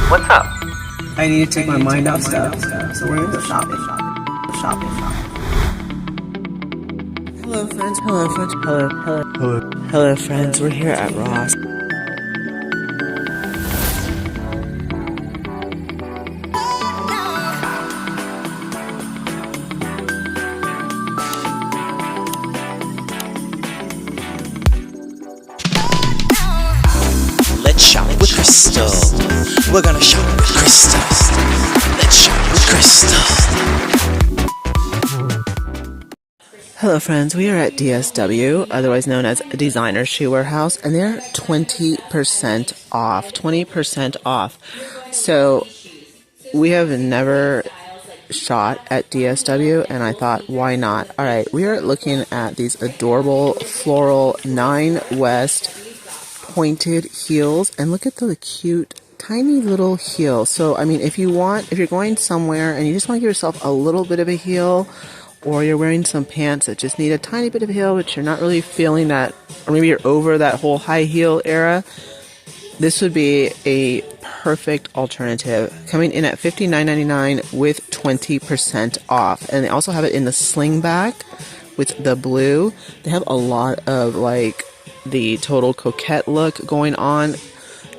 What's up? I need to take my mind off stuff. So we're gonna go shopping. Hello friends, hello friends, we're here at Ross. Let's shop with Crystal. We're gonna shop with Crystal. Let's shop with Crystal. Hello friends, we are at DSW, otherwise known as Designer Shoe Warehouse, and they're 20% off. 20% off. So we have never shot at DSW, and I thought, why not? Alright, we are looking at these adorable floral 9 West pointed heels, and look at the cute tiny little heel. So I mean, if you're going somewhere and you just want to give yourself a little bit of a heel, or you're wearing some pants that just need a tiny bit of a heel, but you're not really feeling that, or maybe you're over that whole high heel era, this would be a perfect alternative. Coming in at $59.99 with 20% off. And they also have it in the slingback with the blue. They have a lot of like the total coquette look going on.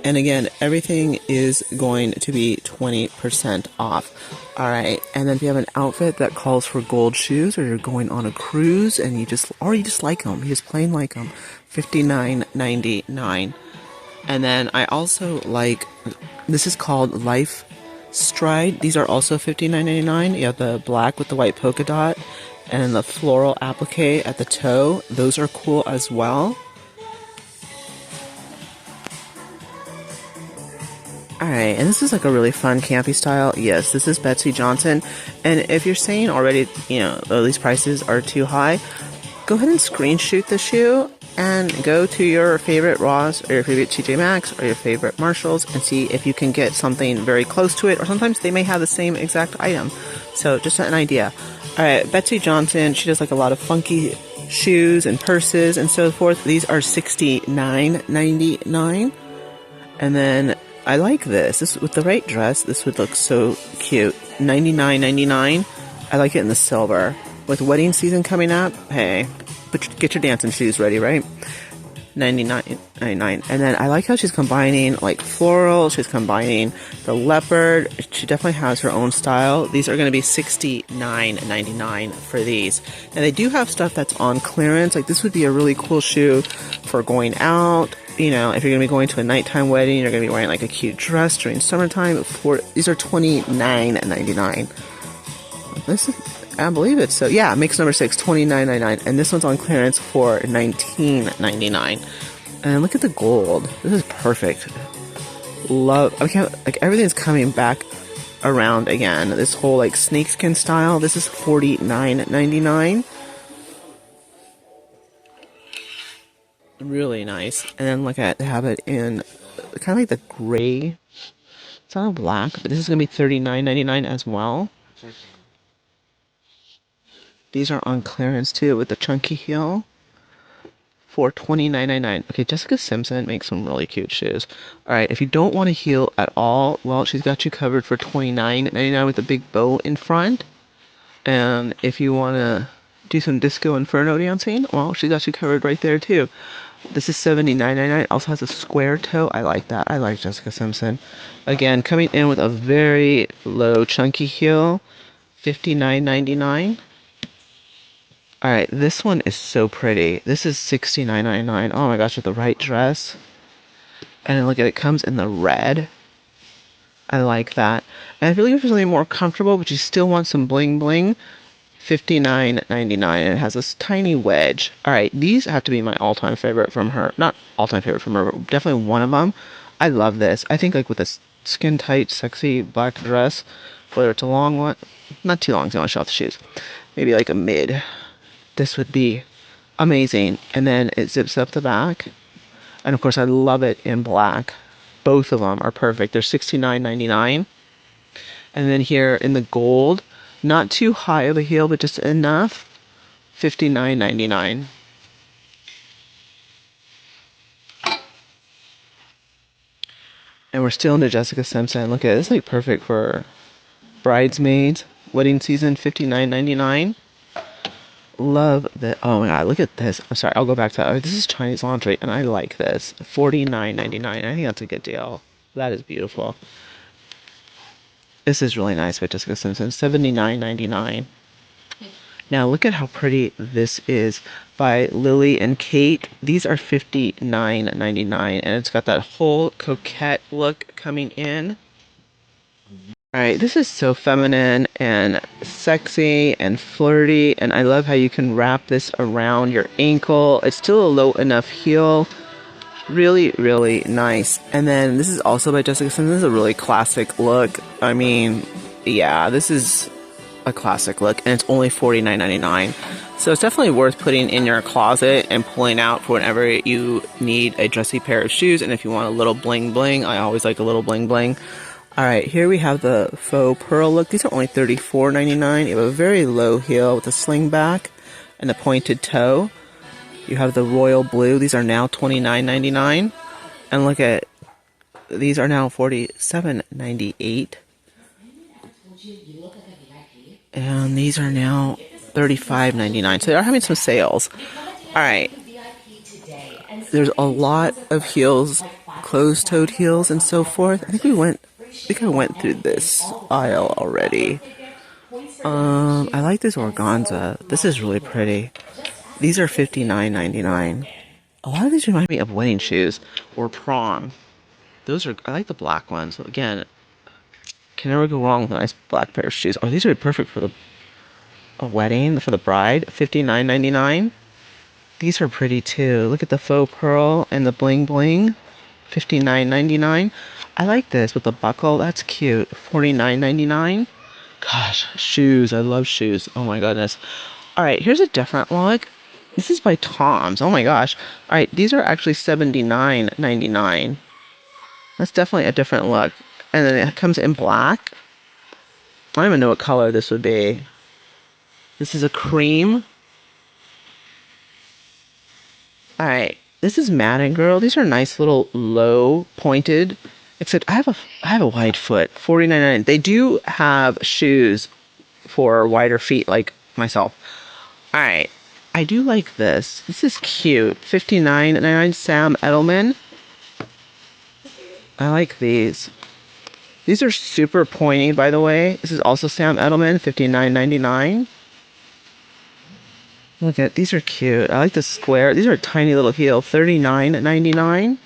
And again, everything is going to be 20% off. Alright, and then if you have an outfit that calls for gold shoes, or you're going on a cruise and you just like them, you just plain like them, $59.99. And then I also like, this is called Life Stride. These are also $59.99. You have the black with the white polka dot and the floral applique at the toe. Those are cool as well. Alright, and this is like a really fun campy style. Yes, this is Betsy Johnson. And if you're saying already, these prices are too high, go ahead and screenshot the shoe and go to your favorite Ross or your favorite TJ Maxx or your favorite Marshalls and see if you can get something very close to it, or sometimes they may have the same exact item. So just an idea. Alright, Betsy Johnson, she does like a lot of funky shoes and purses and so forth. These are $69.99. And then I like this. This with the right dress, this would look so cute. $99.99. I like it in the silver. With wedding season coming up, hey, get your dancing shoes ready, right? $99.99. And then I like how she's combining like floral, she's combining the leopard. She definitely has her own style. These are going to be $69.99 for these. And they do have stuff that's on clearance. Like this would be a really cool shoe for going out. If you're going to be going to a nighttime wedding, you're going to be wearing like a cute dress during summertime. These are $29.99. This is, I believe it. So yeah, mix number 6, $29.99, and this one's on clearance for $19.99. And look at the gold. This is perfect. Love. I can't, like, everything's coming back around again. This whole like snakeskin style. This is $49.99. Really nice. And then look at, they have it in kind of like the gray. It's not a black, but this is gonna be $39.99 as well. These are on clearance too with the chunky heel for $29.99. Okay, Jessica Simpson makes some really cute shoes. Alright, if you don't want a heel at all, well, she's got you covered for $29.99 with a big bow in front. And if you want to do some Disco Inferno dancing, well, she got you covered right there too. This is $79.99. Also has a square toe. I like that. I like Jessica Simpson. Again, coming in with a very low chunky heel, $59.99. Alright, this one is so pretty. This is $69.99. Oh my gosh, with the right dress. And look at it, comes in the red. I like that. And I feel like if there's something more comfortable, but you still want some bling bling, $59.99. And it has this tiny wedge. Alright, these have to be my all-time favorite from her. Not all-time favorite from her, but definitely one of them. I love this. I think like with a skin-tight, sexy black dress, whether it's a long one, not too long, so I want to show off the shoes. Maybe like a mid. This would be amazing. And then it zips up the back. And of course, I love it in black. Both of them are perfect. They're $69.99. And then here in the gold, not too high of a heel, but just enough, $59.99. And we're still into Jessica Simpson. Look at this, like perfect for bridesmaids, wedding season, $59.99. Love that. Oh my god, look at this. I'm sorry, I'll go back to that. Oh, this is Chinese laundry, and I like this. $49.99. I think that's a good deal. That is beautiful. This is really nice by Jessica Simpson. $79.99. Now look at how pretty this is by Lily and Kate. These are $59.99, and it's got that whole coquette look coming in. Alright, this is so feminine and sexy and flirty, and I love how you can wrap this around your ankle. It's still a low enough heel. Really, really nice. And then this is also by Jessica Simpson. This is a really classic look. I mean, yeah, this is a classic look, and it's only $49.99. So it's definitely worth putting in your closet and pulling out for whenever you need a dressy pair of shoes. And if you want a little bling bling, I always like a little bling bling. Alright, here we have the faux pearl look. These are only $34.99. You have a very low heel with a sling back and a pointed toe. You have the royal blue. These are now $29.99. And look at, these are now $47.98. And these are now $35.99. So they are having some sales. Alright. There's a lot of heels, closed-toed heels and so forth. I think I went through this aisle already. I like this organza. This is really pretty. These are $59.99. A lot of these remind me of wedding shoes or prom. I like the black ones. So again, can never go wrong with a nice black pair of shoes. Oh, these are perfect for a wedding, for the bride. $59.99. These are pretty too. Look at the faux pearl and the bling bling. $59.99. I like this with the buckle. That's cute. $49.99. Gosh, shoes. I love shoes. Oh my goodness. Alright, here's a different look. This is by Tom's. Oh my gosh. Alright, these are actually $79.99. That's definitely a different look. And then it comes in black. I don't even know what color this would be. This is a cream. Alright, this is Madden Girl. These are nice little low pointed. Except I have a wide foot. $49.99. They do have shoes for wider feet like myself. Alright. I do like this. This is cute. $59.99. Sam Edelman. I like these. These are super pointy, by the way. This is also Sam Edelman. $59.99. Look at, these are cute. I like the square. These are a tiny little heel. $39.99.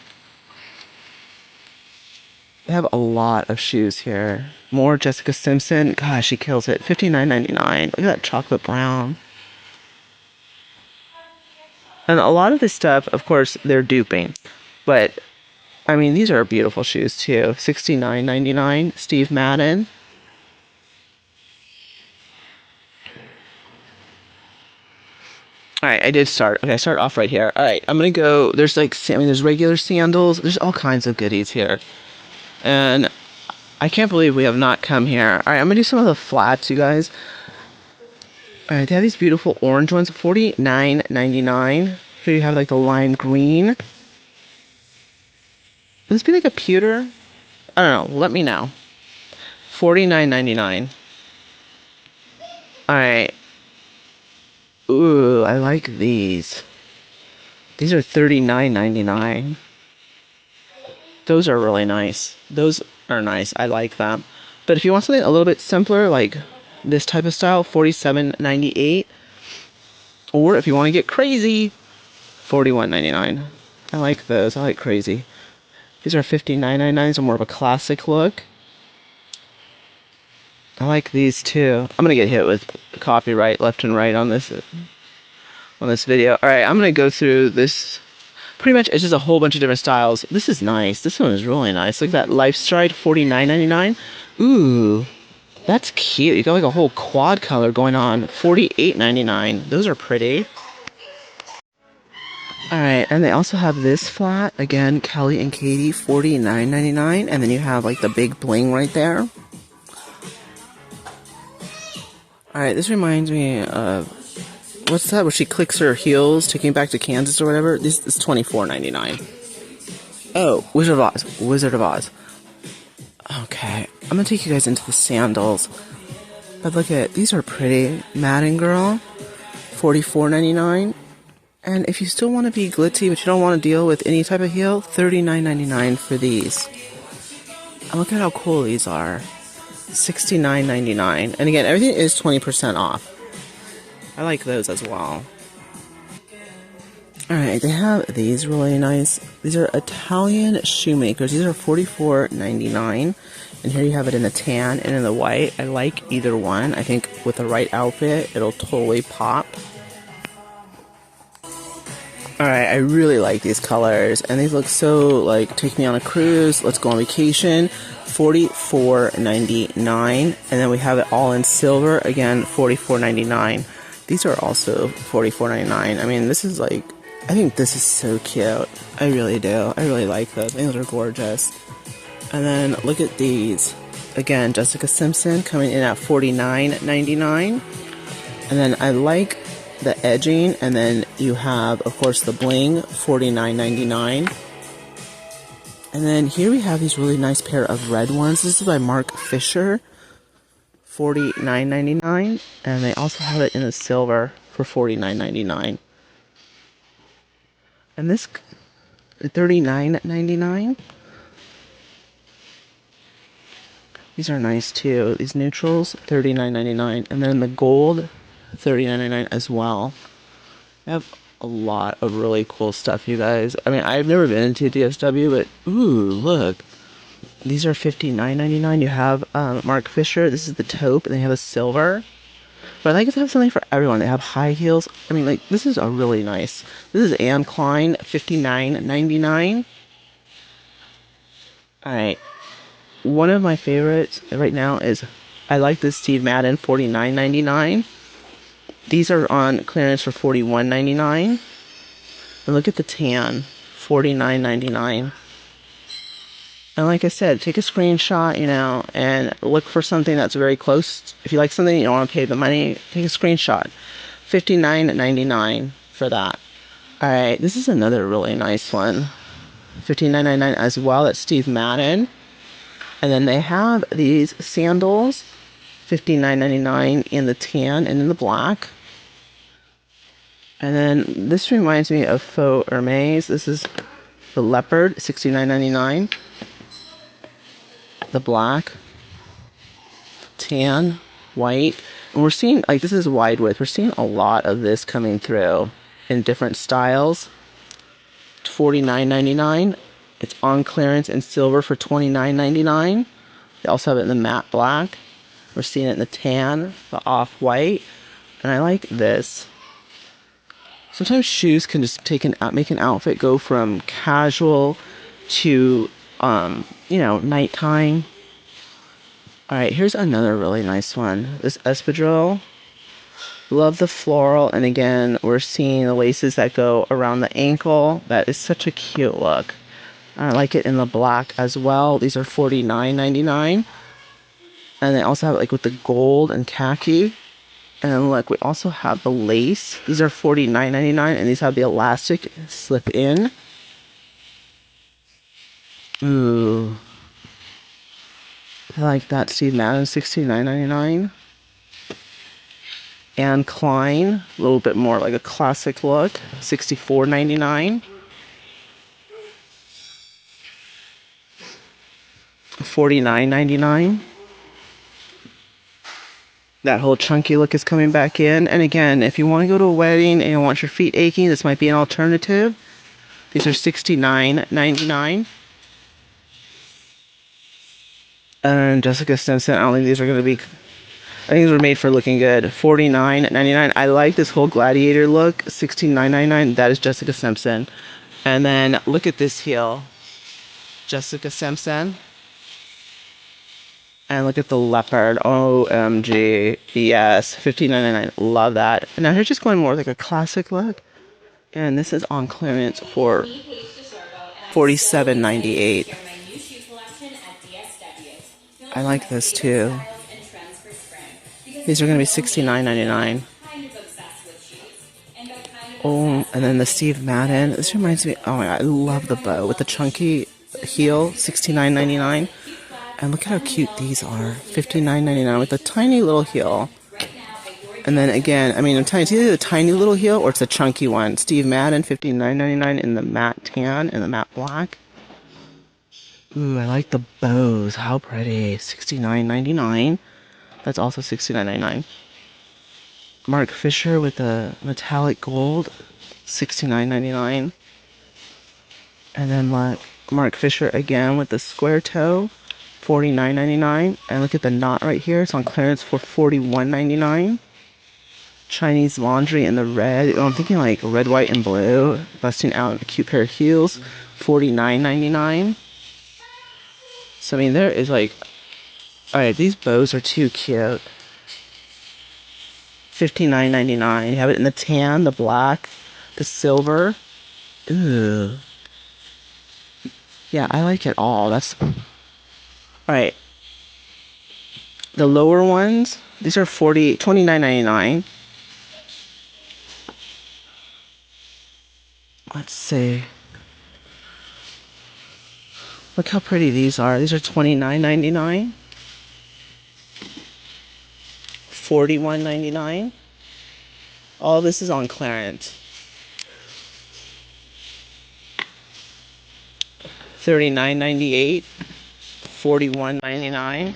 They have a lot of shoes here. More Jessica Simpson. Gosh, she kills it. $59.99. Look at that chocolate brown. And a lot of this stuff, of course, they're duping. But, I mean, these are beautiful shoes, too. $69.99. Steve Madden. Alright, I did start. Okay, I start off right here. Alright, I'm gonna go. There's like, there's regular sandals. There's all kinds of goodies here. And I can't believe we have not come here. Alright, I'm gonna do some of the flats, you guys. Alright, they have these beautiful orange ones. $49.99. So you have like the lime green. Would this be like a pewter? I don't know. Let me know. $49.99. Alright. Ooh, I like these. These are $39.99. Those are really nice. Those are nice. I like them. But if you want something a little bit simpler, like this type of style, $47.98. Or if you want to get crazy, $41.99. I like those. I like crazy. These are $59.99, so more of a classic look. I like these too. I'm gonna get hit with copyright left and right on this video. Alright, I'm gonna go through this. Pretty much it's just a whole bunch of different styles. This is nice. This one is really nice. Look at that Life Stride, $49.99. Ooh, that's cute. You got like a whole quad color going on. $48.99. Those are pretty. Alright, and they also have this flat. Again, Kelly and Katie, $49.99. And then you have like the big bling right there. Alright, this reminds me of, what's that, where she clicks her heels, taking back to Kansas or whatever? This is $24.99. Oh, Wizard of Oz. Wizard of Oz. Okay, I'm gonna take you guys into the sandals. But look at, these are pretty. Madden Girl, $44.99. And if you still want to be glitzy, but you don't want to deal with any type of heel, $39.99 for these. And look at how cool these are. $69.99. And again, everything is 20% off. I like those as well. Alright, they have these really nice. These are Italian shoemakers. These are $44.99. And here you have it in the tan and in the white. I like either one. I think with the right outfit, it'll totally pop. Alright, I really like these colors. And these look so, like, take me on a cruise. Let's go on vacation. $44.99. And then we have it all in silver. Again, $44.99. These are also $44.99. I mean, this is like, I think this is so cute. I really do. I really like those. I think those are gorgeous. And then look at these. Again, Jessica Simpson coming in at $49.99. And then I like the edging. And then you have, of course, the bling, $49.99. And then here we have these really nice pair of red ones. This is by Mark Fisher. $49.99, and they also have it in the silver for $49.99. And this $39.99. These are nice too. These neutrals, $39.99, and then the gold, $39.99 as well. I have a lot of really cool stuff, you guys. I mean, I've never been into DSW, but ooh, look. These are $59.99. You have Mark Fisher. This is the taupe, and they have a silver. But I like to have something for everyone. They have high heels. I mean, like, this is a really nice. This is Anne Klein, $59.99. Alright. One of my favorites right now is, I like this Steve Madden, $49.99. These are on clearance for $41.99. And look at the tan, $49.99. And like I said, take a screenshot, you know, and look for something that's very close. If you like something you don't want to pay the money, take a screenshot. $59.99 for that. Alright, this is another really nice one. $59.99 as well. That's Steve Madden. And then they have these sandals, $59.99 in the tan and in the black. And then this reminds me of Faux Hermes. This is the leopard, $69.99. The black, tan, white, and we're seeing, like, this is wide width. We're seeing a lot of this coming through in different styles. $49.99. It's on clearance in silver for $29.99. They also have it in the matte black. We're seeing it in the tan, the off-white, and I like this. Sometimes shoes can just make an outfit go from casual to you know, nighttime. Alright, here's another really nice one. This espadrille. Love the floral, and again, we're seeing the laces that go around the ankle. That is such a cute look. I like it in the black as well. These are $49.99. And they also have it like with the gold and khaki. And look, we also have the lace. These are $49.99, and these have the elastic slip in. Ooh. I like that. Steve Madden, $69.99. Anne Klein, a little bit more like a classic look, $64.99. $49.99. That whole chunky look is coming back in. And again, if you want to go to a wedding and you want your feet aching, this might be an alternative. These are $69.99. And Jessica Simpson, I don't think these are going to be... I think these were made for looking good. $49.99. I like this whole gladiator look. $69.99. That is Jessica Simpson. And then look at this heel. Jessica Simpson. And look at the leopard. OMG. Yes. $15.99. Love that. And now here's just going more like a classic look. And this is on clearance for $47.98. I like this too. These are going to be $69.99. Oh, and then the Steve Madden. This reminds me, oh my god, I love the bow with the chunky heel, $69.99. And look at how cute these are. $59.99 with a tiny little heel. And then again, I mean, it's either the tiny little heel or it's a chunky one. Steve Madden, $59.99 in the matte tan and the matte black. Ooh, I like the bows. How pretty. $69.99. That's also $69.99. Mark Fisher with the metallic gold, $69.99. And then Mark Fisher again with the square toe, $49.99. And look at the knot right here. It's on clearance for $41.99. Chinese laundry in the red. Oh, I'm thinking like red, white, and blue. Busting out a cute pair of heels, $49.99. So, I mean, there is like... Alright, these bows are too cute. $59.99. You have it in the tan, the black, the silver. Ooh. Yeah, I like it all. That's... Alright. The lower ones, these are $29.99. Let's see. Look how pretty these are. These are $29.99. $41.99. All this is on clearance. $39.98. $41.99.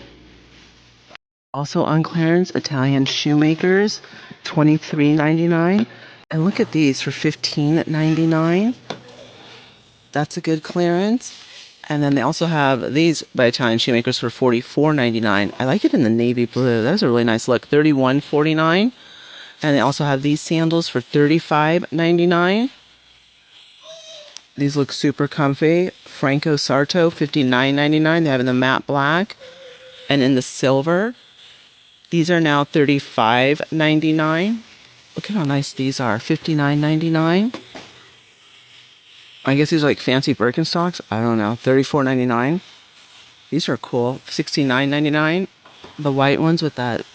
Also on clearance, Italian shoemakers, $23.99. And look at these for $15.99. That's a good clearance. And then they also have these by Italian shoemakers for $44.99. I like it in the navy blue. That's a really nice look. $31.49. And they also have these sandals for $35.99. These look super comfy. Franco Sarto, $59.99. They have in the matte black and in the silver. These are now $35.99. Look at how nice these are. $59.99. I guess these are like fancy Birkenstocks. I don't know. $34.99. These are cool. $69.99. The white ones with that,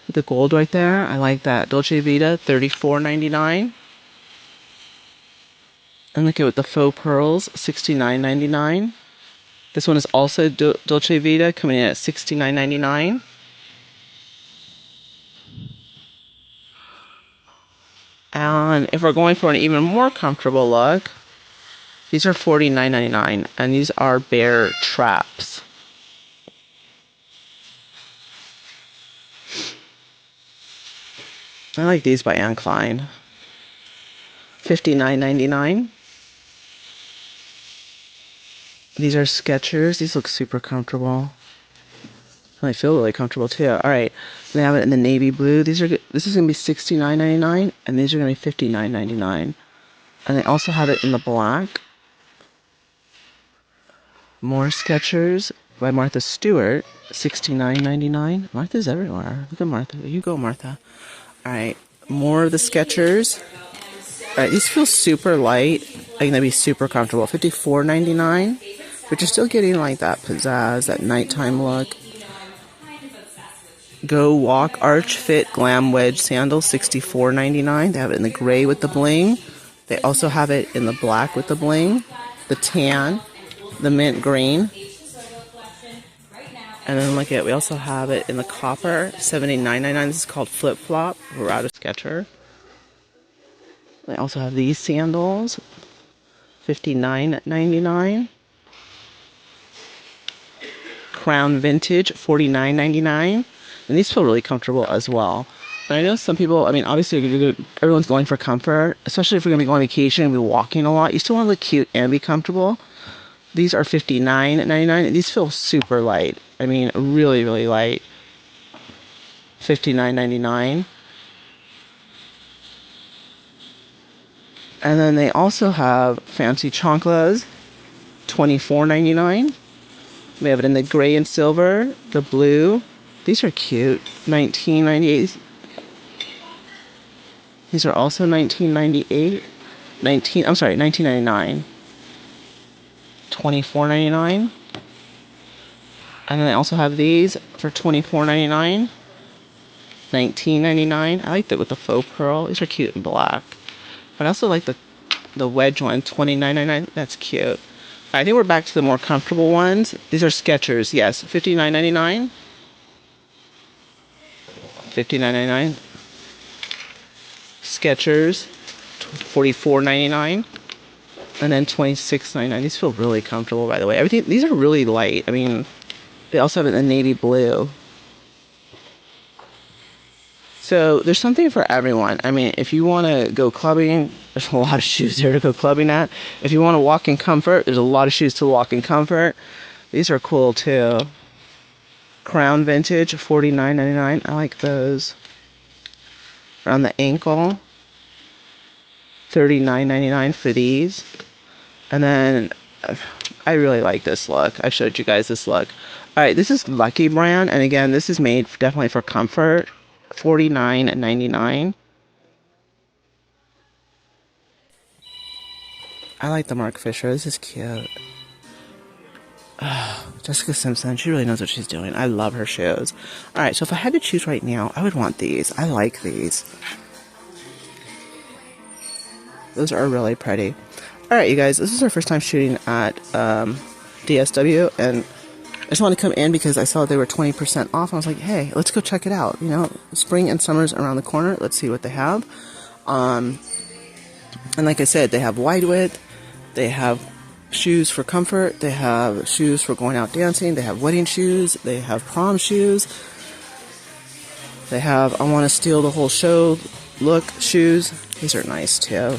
with the gold right there. I like that. Dolce Vita, $34.99. And look at with the faux pearls, $69.99. This one is also Dolce Vita, coming in at $69.99. And if we're going for an even more comfortable look, these are $49.99, and these are bear traps. I like these by Anne Klein. $59.99. These are Skechers. These look super comfortable. I feel really comfortable too. Alright, they have it in the navy blue. This is going to be $69.99, and these are going to be $59.99. And they also have it in the black. More Skechers by Martha Stewart, $69.99. Martha's everywhere. Look at Martha. You go, Martha. Alright, more of the Skechers. Alright, these feel super light. I think they'd be super comfortable. $54.99. But you're still getting like that pizzazz, that nighttime look. Go Walk Arch Fit Glam Wedge Sandals, $64.99. They have it in the gray with the bling. They also have it in the black with the bling, the tan, the mint green. And then look at, we also have it in the copper, $79.99. This is called Flip Flop. We're out of Sketcher. They also have these sandals, $59.99. Crown Vintage, $49.99. And these feel really comfortable as well. And I know some people, I mean, obviously everyone's going for comfort, especially if you're going to be going on vacation and be walking a lot. You still want to look cute and be comfortable. These are $59.99. These feel super light. I mean, really, really light. $59.99. And then they also have fancy chanclas, $24.99. We have it in the gray and silver, the blue. These are cute. $19.98. These are also $19.98. $19.99. $24.99. And then I also have these for $24.99. $19.99. I like that with the faux pearl. These are cute in black. But I also like the wedge one, $29.99. That's cute. I think we're back to the more comfortable ones. These are Skechers, yes. $59.99. $59.99. Skechers, $44.99. And then $26.99. These feel really comfortable, by the way. Everything. These are really light. I mean, they also have it in the navy blue. So there's something for everyone. I mean, if you want to go clubbing, there's a lot of shoes there to go clubbing at. If you want to walk in comfort, there's a lot of shoes to walk in comfort. These are cool too. Crown Vintage, $49.99. I like those. Around the ankle, $39.99 for these. And then I really like this look. I showed you guys this look. All right, this is Lucky brand, and again, this is made definitely for comfort. $49.99. I like the Mark Fisher. This is cute. Jessica Simpson, she really knows what she's doing. I love her shoes. All right, so if I had to choose right now, I would want these. I like these. Those are really pretty. All right, you guys, this is our first time shooting at DSW, and I just wanted to come in because I saw they were 20% off. I was like, hey, let's go check it out. You know, spring and summer's around the corner. Let's see what they have. And like I said, they have wide width. They have shoes for comfort. They have shoes for going out dancing. They have wedding shoes. They have prom shoes. They have I want to steal the whole show look shoes. These are nice too.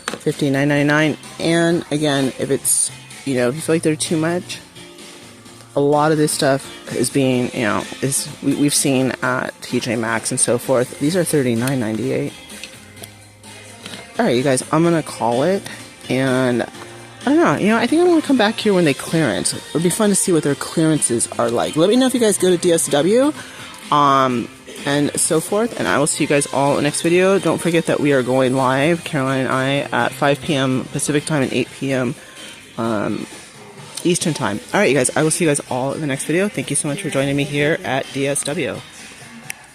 $59.99. And again, if it's, you know, if you feel like they're too much, a lot of this stuff is being, you know, we've seen at TJ Maxx and so forth. These are $39.98. All right, you guys, I'm gonna call it, and I don't know, you know, I think I'm gonna come back here when they clearance. It'll be fun to see what their clearances are like. Let me know if you guys go to DSW, and so forth, and I will see you guys all in the next video. Don't forget that we are going live, Caroline and I, at 5 p.m. Pacific time and 8 p.m. Eastern time. All right, you guys, I will see you guys all in the next video. Thank you so much for joining me here at DSW.